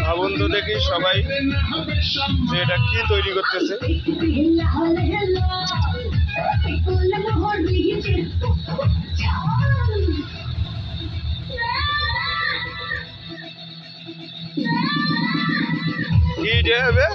ভাবুন তো দেখি সবাই যে এটা কি তৈরি করতেছে। কি হবে?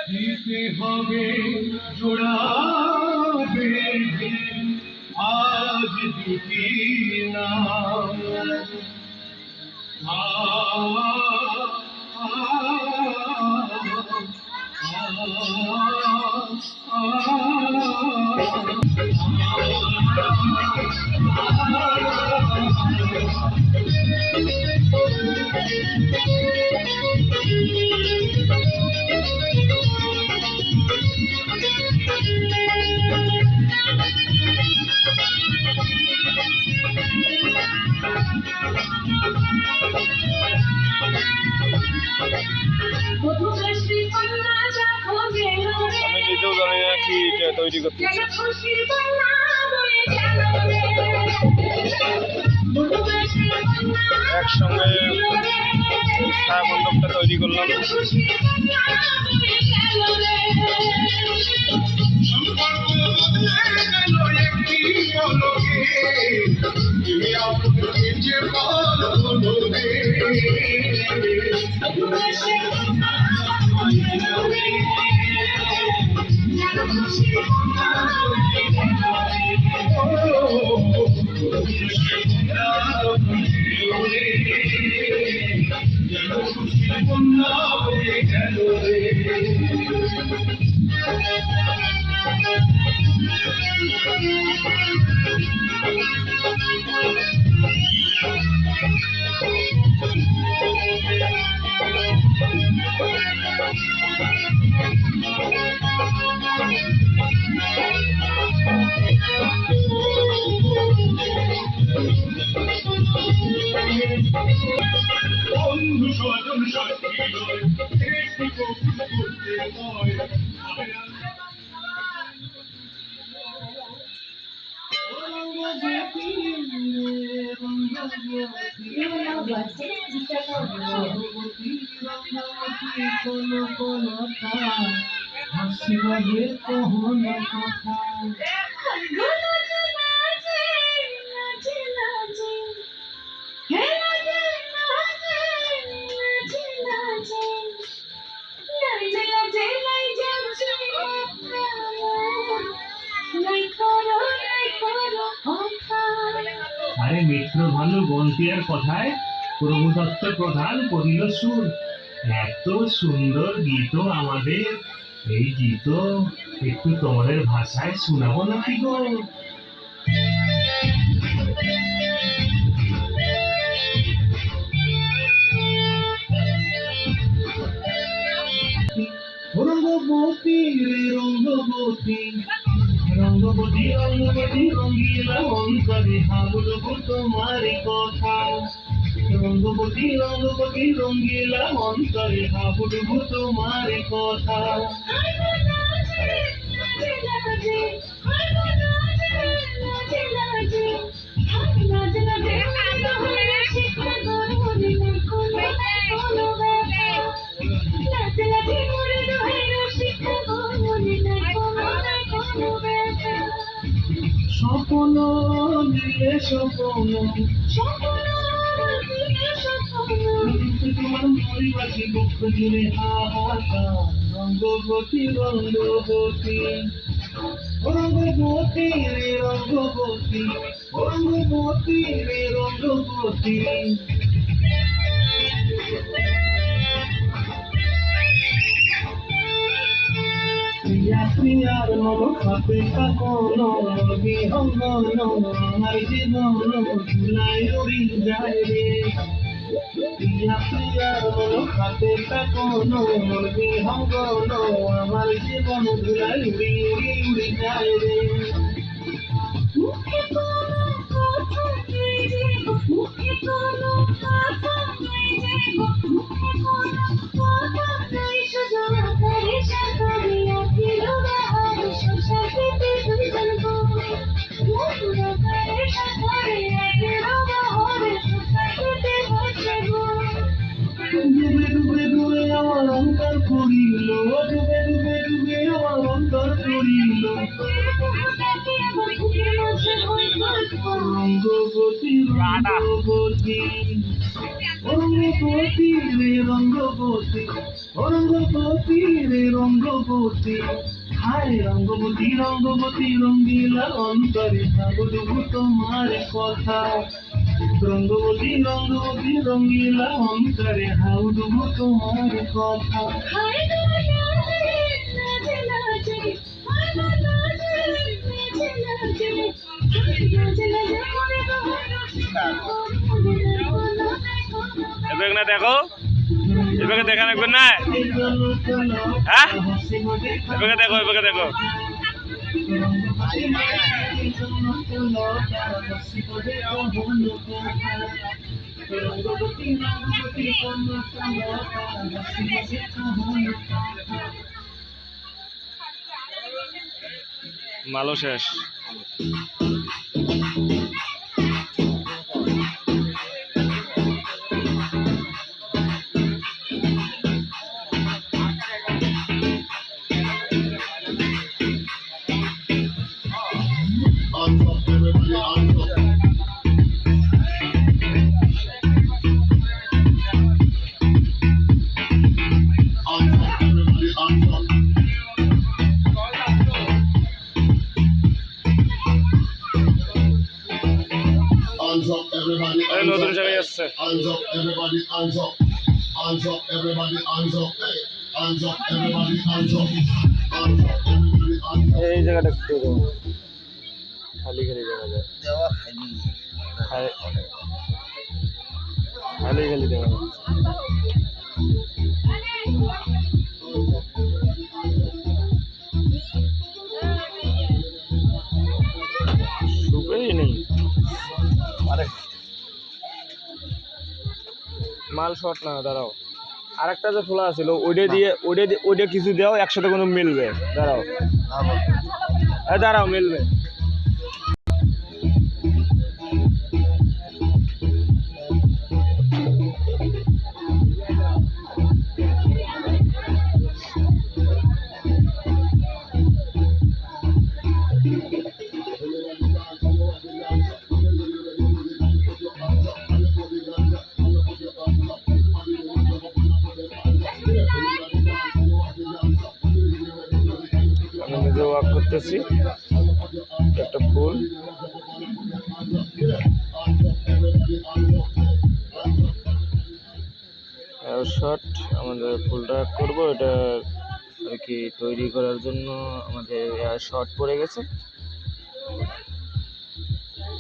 দিতে হবে জোড়াবে আজ দিতি না আমি নিজেও জানি না কি এটা তৈরি করতেছে। একসঙ্গে ছায়া মণ্ডপটা তৈরি করলাম। বন্ধু স্বজন সাথী হাসি বলে কহনা কথা আরে মিত্র ভালো বন্তিয়ার কথায় প্রভু দত্ত প্রধান করিল সুর। এত সুন্দর গীত আমাদের, এই গীত একটু তোমাদের ভাষায় শোনাবো নাকি গো? রঙ্গবতী রঙ্গবতী রঙ্গবতী রঙ্গিলা অন্তরে হাবুডুবু তোমার কথা রঙ্গবতী রঙ্গবতী রঙ্গিলা অন্তরে হাবুডুবু তোমার কথা স্বপ্ন দিলে স্বপ্ন তোমার পরিবাসী পক্ষ জুড়ে হাহাকার রঙ্গবতী রঙ্গবতী রঙ্গবতী রে রঙ্গবতী রঙ্গবতী রে রঙ্গবতী প্রিয়ার মন খাতে কাকনো বিহঙ্গন আমার জীবন ধুলায় উড়ি যায় রে প্রিয়ার মন খাতে কাকনো বিহঙ্গন আমার জীবন ধুলায় উড়ি উড়ি উড়ি যায় রে ডুবে ডুবে ডুবে আমার অন্তর করিল ডুবে ডুবে ডুবে আমার অন্তর করিল রঙ্গবতী রঙ্গবতী রঙ্গবতী রে রঙ্গবতী রঙ্গবতী রে রঙ্গবতী হায় রঙ্গবতী রঙ্গবতী রঙ্গিলা অন্তরে হাবুডুবু তোমার কথা রঙ্গবতী রঙ্গবতী রঙ্গিলা অন্তরে হাবুডুবু তোমার কথা এবার দেখো এবারে দেখা লাগবে না হ্যাঁ এবারে দেখো এবারে দেখো মালও শেষ নতুন জায়গায় আসছে Hands up, everybody, hands up. Hands up, everybody, hands up. Hey, hands up, everybody, hands up. Hands up, everybody, hands up. এই জায়গাটা একটু খালি খালি দেখা যায় খালি খালি দেখা যায় শুকাই নেই মাল শর্ট না দাঁড়াও আরেকটা যে খোলা ছিল ওইটা কিছু দেও একসাথে কোনো মিলবে দাঁড়াও দাঁড়াও মিলবে নিজে ওয়াক করতেছি একটা ফুল শর্ট আমাদের ফুলটা করব এটা আর কি তৈরি করার জন্য আমাদের শর্ট পড়ে গেছে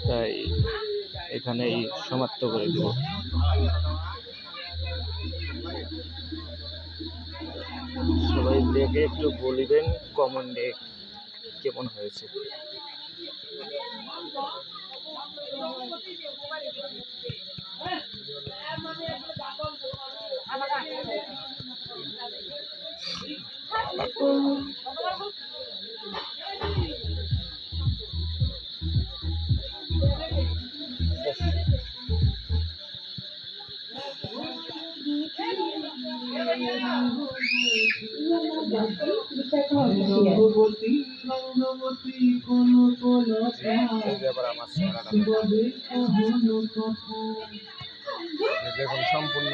তাই এখানেই সমাপ্ত করে দেব সবাই দেখে একটু বলিবেন কমেন্টে কেমন হয়েছে। রঙ্গবতী রঙ্গবতী কোন কোন এই যে আবার আমার চেহারাটা বলে কহন কথা দেখুন সম্পূর্ণ